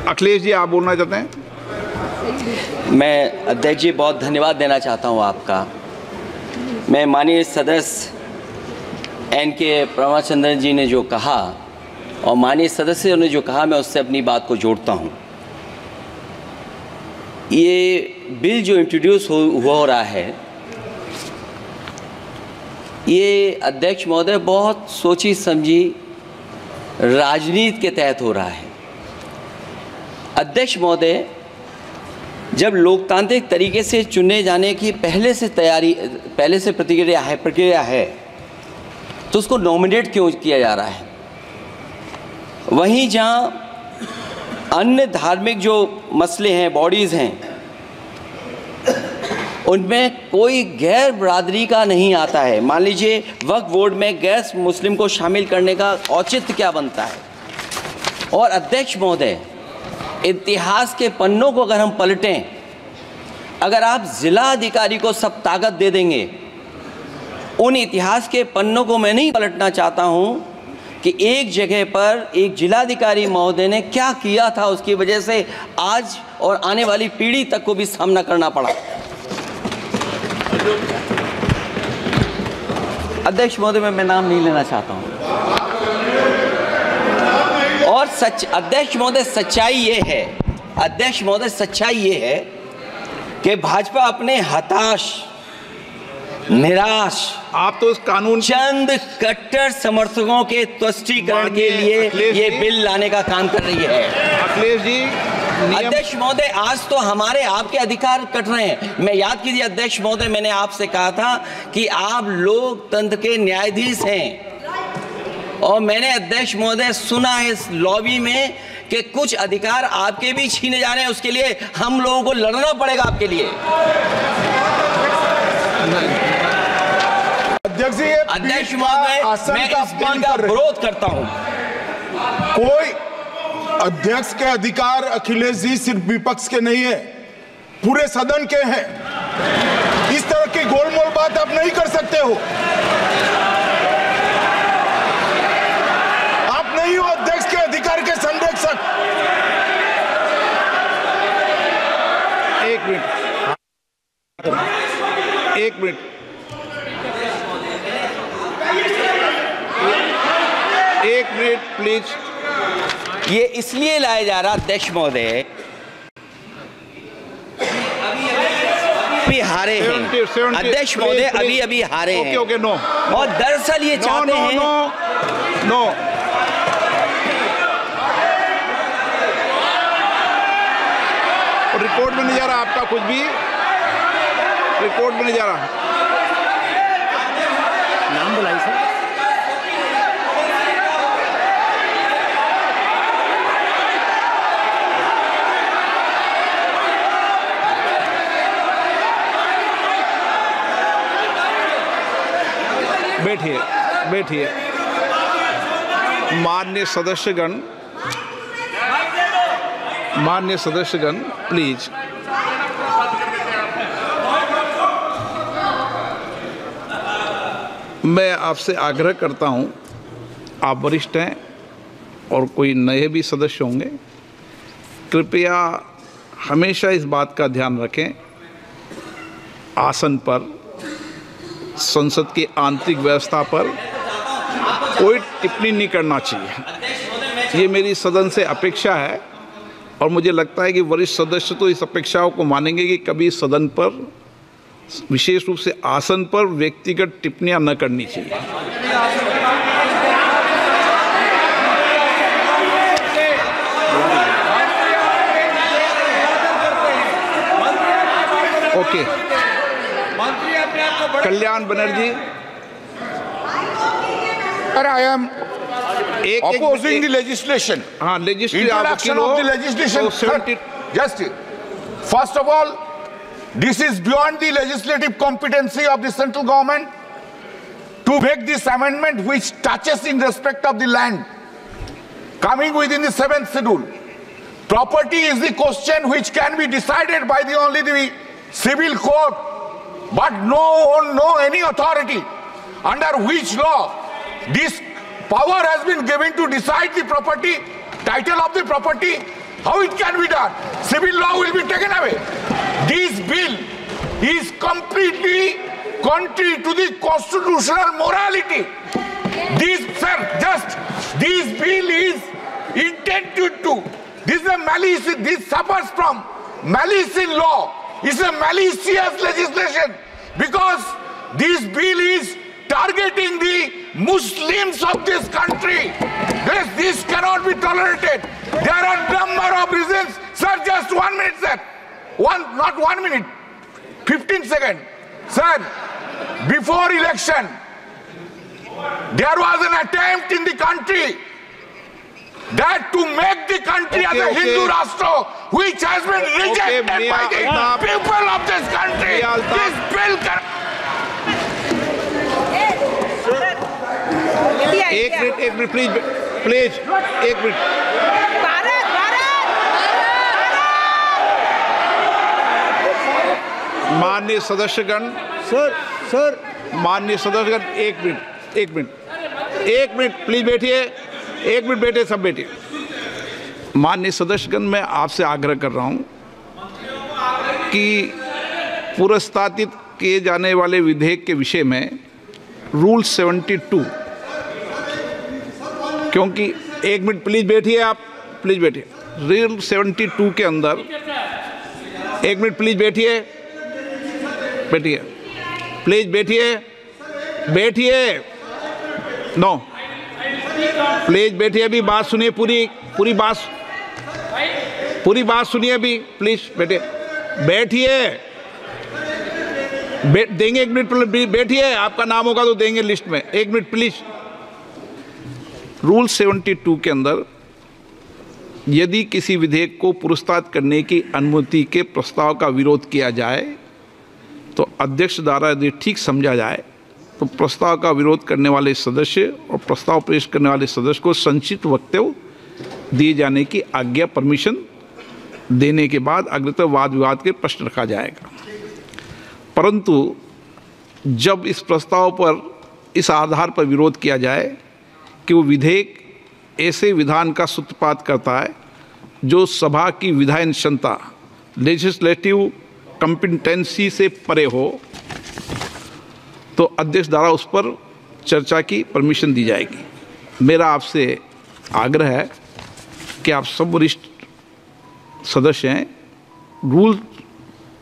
अखिलेश जी, आप बोलना चाहते हैं? मैं अध्यक्ष जी बहुत धन्यवाद देना चाहता हूं आपका। मैं माननीय सदस्य एन.के. प्रभाचंद्रन जी ने जो कहा और माननीय सदस्यों ने जो कहा, मैं उससे अपनी बात को जोड़ता हूं। ये बिल जो इंट्रोड्यूस हो रहा है, ये अध्यक्ष महोदय बहुत सोची समझी राजनीति के तहत हो रहा है। अध्यक्ष महोदय, जब लोकतांत्रिक तरीके से चुने जाने की पहले से प्रक्रिया है तो उसको नॉमिनेट क्यों किया जा रहा है? वहीं जहां अन्य धार्मिक जो मसले हैं, बॉडीज़ हैं, उनमें कोई गैर बरादरी का नहीं आता है। मान लीजिए वक्फ बोर्ड में गैर मुस्लिम को शामिल करने का औचित्य क्या बनता है? और अध्यक्ष महोदय, इतिहास के पन्नों को अगर हम पलटें, अगर आप जिला अधिकारी को सब ताकत दे देंगे, उन इतिहास के पन्नों को मैं नहीं पलटना चाहता हूं कि एक जगह पर एक जिलाधिकारी महोदय ने क्या किया था, उसकी वजह से आज और आने वाली पीढ़ी तक को भी सामना करना पड़ा। अध्यक्ष महोदय, मैं नाम नहीं लेना चाहता हूं। और अध्यक्ष महोदय, सच्चाई ये है कि भाजपा अपने हताश, निराश, आप तो इस कानून चंद कट्टर समर्थकों के तुष्टीकरण के लिए ये बिल लाने का काम कर रही है। अखिलेश जी, अध्यक्ष महोदय, आज तो हमारे आपके अधिकार कट रहे हैं। मैं याद कीजिए अध्यक्ष महोदय, मैंने आपसे कहा था कि आप लोकतंत्र के न्यायाधीश हैं, और मैंने अध्यक्ष महोदय सुना है इस लॉबी में कि कुछ अधिकार आपके भी छीने जा रहे हैं। उसके लिए हम लोगों को लड़ना पड़ेगा आपके लिए। अध्यक्ष महोदय, मैं इस बिल का विरोध करता हूं। कोई अध्यक्ष के अधिकार अखिलेश जी सिर्फ विपक्ष के नहीं है, पूरे सदन के हैं। इस तरह की गोलमोल बात आप नहीं कर सकते हो। आप नहीं हो अध्यक्ष के अधिकार के संरक्षक। एक मिनट प्लीज। ये इसलिए लाया जा रहा अध्यक्ष महोदय, अभी हारे हैं अध्यक्ष महोदय, अभी हारे हैं। Okay, no. और दरअसल ये चाहते हैं नो। रिपोर्ट में नहीं जा रहा आपका कुछ भी, रिपोर्ट में नहीं जा रहा। नाम बुलाई सर। बैठिए। माननीय सदस्यगण, प्लीज। मैं आपसे आग्रह करता हूं, आप वरिष्ठ हैं और कोई नए भी सदस्य होंगे, कृपया हमेशा इस बात का ध्यान रखें, आसन पर, संसद की आंतरिक व्यवस्था पर कोई टिप्पणी नहीं करना चाहिए। ये मेरी सदन से अपेक्षा है, और मुझे लगता है कि वरिष्ठ सदस्य तो इस अपेक्षाओं को मानेंगे कि कभी सदन पर, विशेष रूप से आसन पर, व्यक्तिगत टिप्पणियां न करनी चाहिए। Okay. Kalyan Banerjee, I am opposing the legislation. हाँ, Introduction of the legislation. Just first of all, this is beyond the legislative competency of the central government to make this amendment, which touches in respect of the land coming within the 7th schedule. Property is the question which can be decided by only the civil court, but no any authority under which law this power has been given to decide the property, title of the property, How it can be done? Civil law will be taken away. This bill is completely contrary to the constitutional morality. This bill is intended to, this is a malice, this suffers from malice in law. It's a malicious legislation because this bill is targeting the Muslims of this country. This cannot be tolerated. There are a number of reasons. Sir, just 1 minute, sir. Not 1 minute, 15 seconds. Sir, before election, there was an attempt in the country that to make the country as a Hindu Rashtra, which has been rejected by the people of this country. This bill can... एक minute please एक minute. माननीय सदस्यगण, माननीय सदस्यगण, एक minute please बैठिए, एक minute बैठे, सब बैठिए। माननीय सदस्यगण, मैं आपसे आग्रह कर रहा हूं कि पुरस्तावित किए जाने वाले विधेयक के विषय में रूल 72, क्योंकि एक मिनट प्लीज बैठिए, आप प्लीज बैठिए। रूल 72 के अंदर, एक मिनट प्लीज बैठिए, प्लीज बैठिए, नो प्लीज बैठिए, अभी बात सुनिए, पूरी बात सुनिए अभी, प्लीज बैठिए, देंगे 1 मिनट, बैठिए, आपका नाम होगा तो देंगे लिस्ट में, 1 मिनट प्लीज। रूल 72 के अंदर यदि किसी विधेयक को पुरस्कृत करने की अनुमति के प्रस्ताव का विरोध किया जाए तो अध्यक्ष द्वारा यदि ठीक समझा जाए तो प्रस्ताव का विरोध करने वाले सदस्य और प्रस्ताव पेश करने वाले सदस्य को संक्षिप्त वक्तव्य दिए जाने की आज्ञा, परमिशन देने के बाद अग्रतर वाद विवाद के प्रश्न रखा जाएगा। परंतु जब इस प्रस्ताव पर इस आधार पर विरोध किया जाए कि वो विधेयक ऐसे विधान का सूत्रपात करता है जो सभा की विधायन क्षमता, लेजिस्लेटिव कॉम्पिटेंसी से परे हो, तो अध्यक्ष द्वारा उस पर चर्चा की परमिशन दी जाएगी। मेरा आपसे आग्रह है कि आप सब वरिष्ठ सदस्य हैं, रूल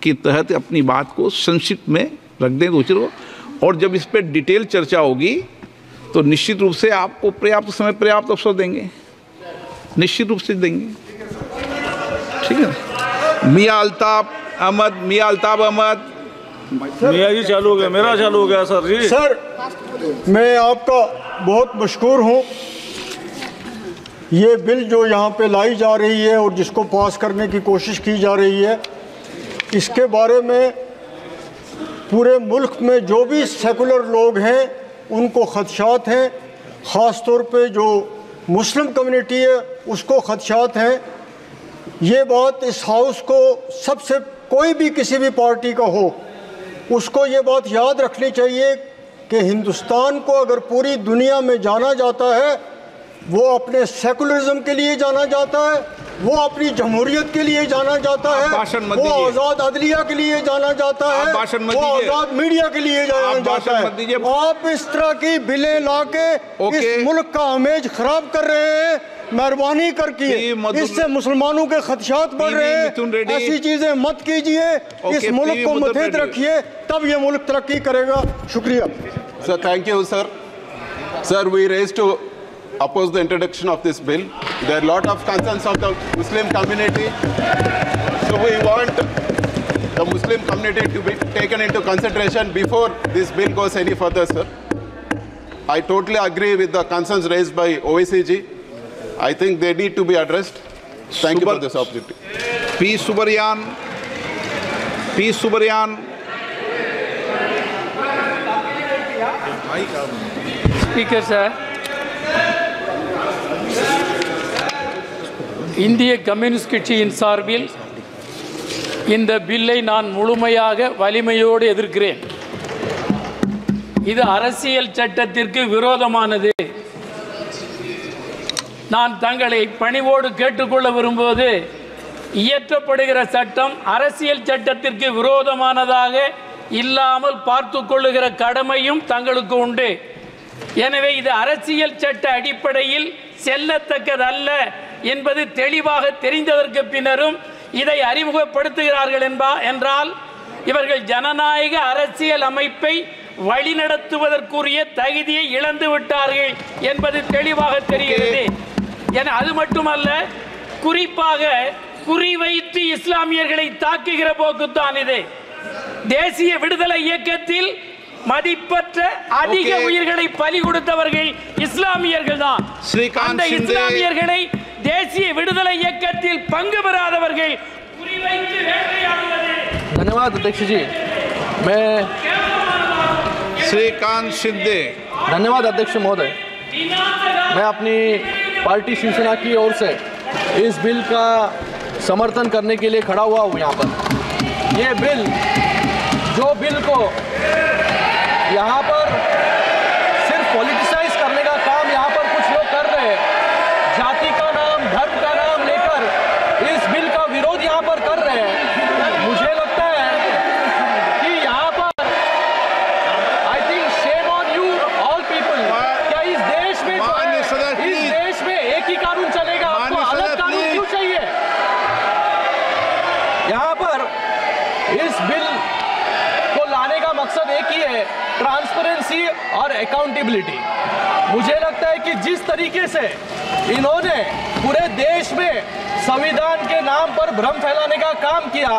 के तहत अपनी बात को संक्षिप्त में रख दें दूसरों, और जब इस पर डिटेल चर्चा होगी तो निश्चित रूप से आपको पर्याप्त समय, पर्याप्त अवसर देंगे, निश्चित रूप से देंगे। ठीक है। मियां अल्ताफ अहमद। मियां जी चालू हो गया, मेरा चालू हो गया सर जी। सर, मैं आपका बहुत मशकूर हूँ। ये बिल जो यहाँ पे लाई जा रही है और जिसको पास करने की कोशिश की जा रही है, इसके बारे में पूरे मुल्क में जो भी सेकुलर लोग हैं उनको खदशात हैं, ख़ास तौर पे जो मुस्लिम कम्युनिटी है उसको खदशात हैं। ये बात इस हाउस को सबसे, कोई भी किसी भी पार्टी का हो, उसको ये बात याद रखनी चाहिए कि हिंदुस्तान को अगर पूरी दुनिया में जाना जाता है, वो अपने सेकुलरिज्म के लिए जाना जाता है, वो अपनी जमहूरियत के लिए जाना जाता है, वो आज़ाद अदलिया के लिए जाना जाता है, वो आज़ाद मीडिया के लिए जाना जाता है। आप इस तरह की बिलें लाके इस मुल्क का इमेज खराब कर रहे हैं। मेहरबानी करके इससे मुसलमानों के खदशात बढ़ रहे हैं। ऐसी चीजें मत कीजिए, इस मुल्क को मुतहद रखिए, तब ये मुल्क तरक्की करेगा। शुक्रिया sir. Thank you sir. Sir, we raised to oppose the introduction of this bill. There are a lot of concerns of the Muslim community, so we want the Muslim community to be taken into consideration before this bill goes any further, sir. I totally agree with the concerns raised by OICG. I think they need to be addressed. Thank you for this opportunity. P. Subarian. Speaker sir, இந்திய communist கட்சியின் சார்பில் இந்த பில்லை நான் முழுமையாக வலிமையோடு எதிர்க்கிறேன். இது அரசியல் சட்டத்திற்கு விரோதமானது. நான் தங்களை பணிவோடு கேட்டுக்கொள்ள விரும்புவது, இயற்றப்படுகிற சட்டம் அரசியல் சட்டத்திற்கு விரோதமானதாக இல்லாமல் பார்த்து கொள்ளுகிற கடமையும் தங்களுக்கு உண்டு. எனவே இது அரசியல் சட்ட அடிப்படையில் செல்லத்தக்கதல்ல என்பது தெளிவாக தெரிந்ததற்கு பின்னரும் இதை அறிமுகப்படுத்துகிறார்கள் என்றால் இவர்கள் ஜனநாயக அரசியல் அமைப்பை வழிநடத்துவதற்குரிய தகுதியை இழந்து விட்டார்கள் என்பது தெளிவாக தெரிகிறது. அது மட்டுமல்ல, குறிப்பாக குறிவைத்து இஸ்லாமியர்களை தாக்குகிற போக்குத்தான் இது. தேசிய விடுதலை இயக்கத்தில் மதிப்பற்ற அதிக உயிர்களை பலி கொடுத்தவர்கள் இஸ்லாமியர்கள் தான். அந்த இஸ்லாமியர்களை தேசிய விடுதலை இயக்கத்தில் பங்கு பெறாதவர்கள் குறிவைத்து வேட்டையாடுவது. धन्यवाद अध्यक्ष जी। श्रीकांत शिंदे। धन्यवाद अध्यक्ष महोदय। मैं अपनी पार्टी शिवसेना की ओर से इस बिल का समर्थन करने के लिए खड़ा हुआ हूँ यहाँ पर। ये बिल को यहाँ पर सिर्फ पॉलिटिसाइज करने का काम यहाँ पर कुछ लोग कर रहे हैं, जाति का नाम, धर्म का नाम लेकर इस बिल का विरोध यहाँ पर कर रहे हैं। मुझे लगता है कि यहाँ पर I think shame on you all people. क्या इस देश में एक ही कानून चलेगा? आपको अलग कानून क्यों चाहिए? यहाँ पर इस बिल को लाने का मकसद एक ही है, ट्रांसपेरेंसी और अकाउंटेबिलिटी। मुझे लगता है कि जिस तरीके से इन्होंने पूरे देश में संविधान के नाम पर भ्रम फैलाने का काम किया,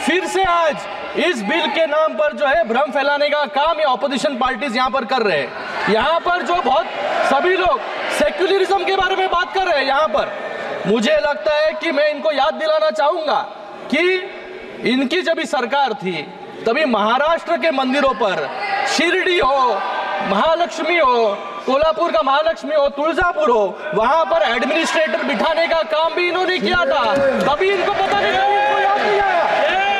फिर से आज इस बिल के नाम पर जो है भ्रम फैलाने का काम ये ऑपोजिशन पार्टीज यहाँ पर कर रहे हैं। यहाँ पर जो बहुत सभी लोग सेक्युलरिज्म के बारे में बात कर रहे हैं यहाँ पर, मुझे लगता है कि मैं इनको याद दिलाना चाहूँगा कि इनकी जब भी सरकार थी तभी महाराष्ट्र के मंदिरों पर शिरडी हो, महालक्ष्मी हो, कोल्हापुर का महालक्ष्मी हो, तुलजापुर हो, वहां पर एडमिनिस्ट्रेटर बिठाने का काम भी इन्होंने किया था। तभी इनको पता नहीं, इनको याद नहीं आया,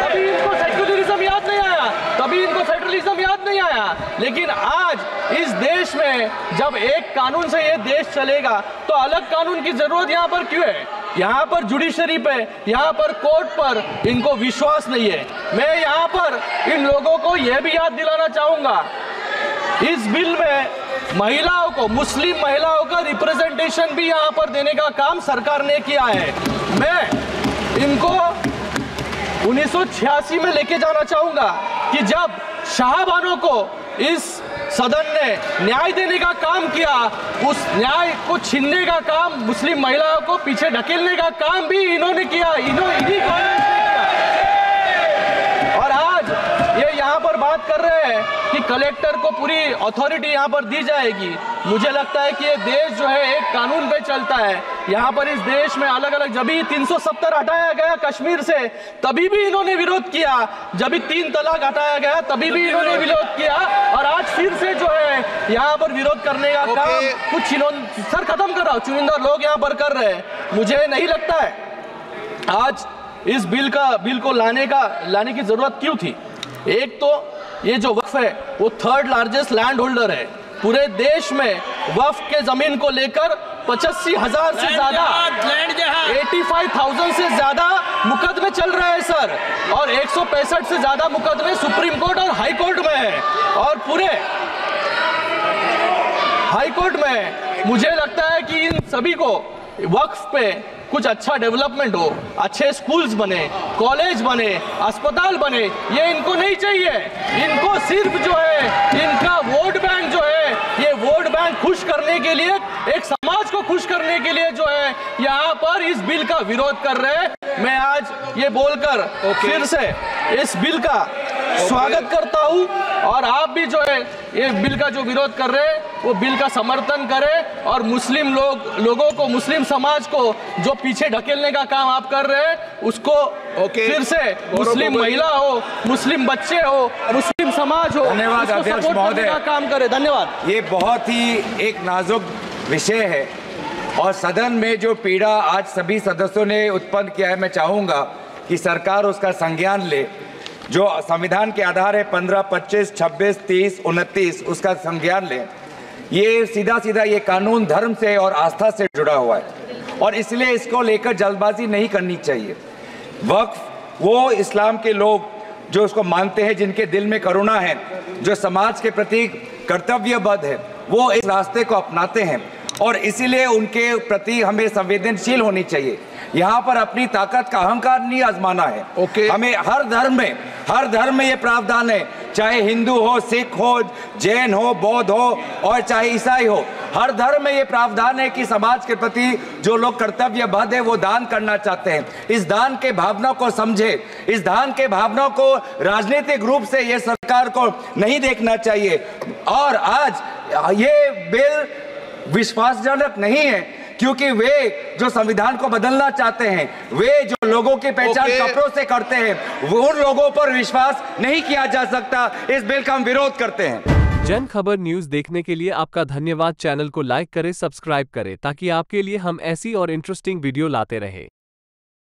तभी इनको सेक्युलरिज्म याद नहीं आया, तभी इनको फेडरलिज्म याद नहीं आया। लेकिन आज इस देश में जब एक कानून से ये देश चलेगा तो अलग कानून की जरूरत यहाँ पर क्यों है? यहाँ पर जुडिशरी पे, यहाँ पर कोर्ट पर इनको विश्वास नहीं है। मैं यहाँ पर इन लोगों को यह भी याद दिलाना चाहूँगा, इस बिल में महिलाओं को, मुस्लिम महिलाओं का रिप्रेजेंटेशन भी यहाँ पर देने का काम सरकार ने किया है। मैं इनको 1986 में लेके जाना चाहूँगा कि जब शाहबानो को इस सदन ने न्याय देने का काम किया, उस न्याय को छीनने का काम, मुस्लिम महिलाओं को पीछे ढकेलने का काम भी इन्होंने किया, इन्हीं कांग्रेस ने किया। और आज ये यहाँ पर बात कर रहे हैं कि कलेक्टर को पूरी अथॉरिटी यहाँ पर दी जाएगी। मुझे लगता है कि ये देश जो है एक कानून पे चलता है। यहाँ पर इस देश में अलग अलग, जब भी 370 हटाया गया कश्मीर से तभी भी इन्होंने विरोध किया, जब भी 3 तलाक हटाया गया तभी भी इन्होंने विरोध किया, और आज फिर से जो है यहाँ पर विरोध करने का काम कुछ सर खत्म कर रहा हूँ, चुनिंदा लोग यहाँ पर कर रहे हैं। मुझे नहीं लगता है आज इस बिल को लाने की जरूरत क्यों थी। एक तो ये जो वक्फ है वो 3rd लार्जेस्ट लैंड होल्डर है पूरे देश में। वक्फ के जमीन को लेकर 85,000 से ज्यादा, 85,000 से ज्यादा मुकदमे चल रहे हैं सर, और 165 से ज्यादा मुकदमे सुप्रीम कोर्ट और हाई कोर्ट में है। और पूरे हाई कोर्ट में मुझे लगता है कि इन सभी को वक्फ पे कुछ अच्छा डेवलपमेंट हो, अच्छे स्कूल्स बने, कॉलेज बने, अस्पताल बने, ये इनको नहीं चाहिए। इनको सिर्फ जो है इनका वोट बैंक जो है, ये वोट बैंक खुश करने के लिए, एक समाज को खुश करने के लिए जो है यहाँ पर इस बिल का विरोध कर रहे हैं। मैं आज ये बोलकर फिर से इस बिल का स्वागत करता हूँ, और आप भी जो है ये बिल का जो विरोध कर रहे हैं वो बिल का समर्थन करें, और मुस्लिम लोगों को, मुस्लिम समाज को जो पीछे ढकेलने का काम आप कर रहे हैं उसको फिर से मुस्लिम महिला हो, मुस्लिम बच्चे हो, मुस्लिम समाज हो, धन्यवाद अध्यक्ष महोदय, का काम करें। धन्यवाद। ये बहुत ही एक नाजुक विषय है और सदन में जो पीड़ा आज सभी सदस्यों ने उत्पन्न किया है, मैं चाहूँगा कि सरकार उसका संज्ञान ले। जो संविधान के आधार है 15, 25, 26, 30, 29, उसका संज्ञान ले। ये सीधा सीधा ये कानून धर्म से और आस्था से जुड़ा हुआ है और इसलिए इसको लेकर जल्दबाजी नहीं करनी चाहिए। वक्फ वो इस्लाम के लोग जो उसको मानते हैं, जिनके दिल में करुणा है, जो समाज के प्रति कर्तव्यबद्ध है, वो इस रास्ते को अपनाते हैं और इसीलिए उनके प्रति हमें संवेदनशील होनी चाहिए। यहाँ पर अपनी ताकत का अहंकार नहीं आजमाना है। हमें हर धर्म में ये प्रावधान है, चाहे हिंदू हो, सिख हो, जैन हो, बौद्ध हो और चाहे ईसाई हो, हर धर्म में ये प्रावधान है कि समाज के प्रति जो लोग कर्तव्यबद्ध है वो दान करना चाहते हैं। इस दान के भावना को समझे, इस दान के भावना को राजनीतिक रूप से ये सरकार को नहीं देखना चाहिए। और आज ये बिल विश्वासजनक नहीं है क्योंकि वे जो संविधान को बदलना चाहते हैं, वे जो लोगों की पहचान कपड़ों से करते हैं, वो उन लोगों पर विश्वास नहीं किया जा सकता। इस बिल का हम विरोध करते हैं। जन खबर न्यूज देखने के लिए आपका धन्यवाद। चैनल को लाइक करें, सब्सक्राइब करें ताकि आपके लिए हम ऐसी और इंटरेस्टिंग वीडियो लाते रहें।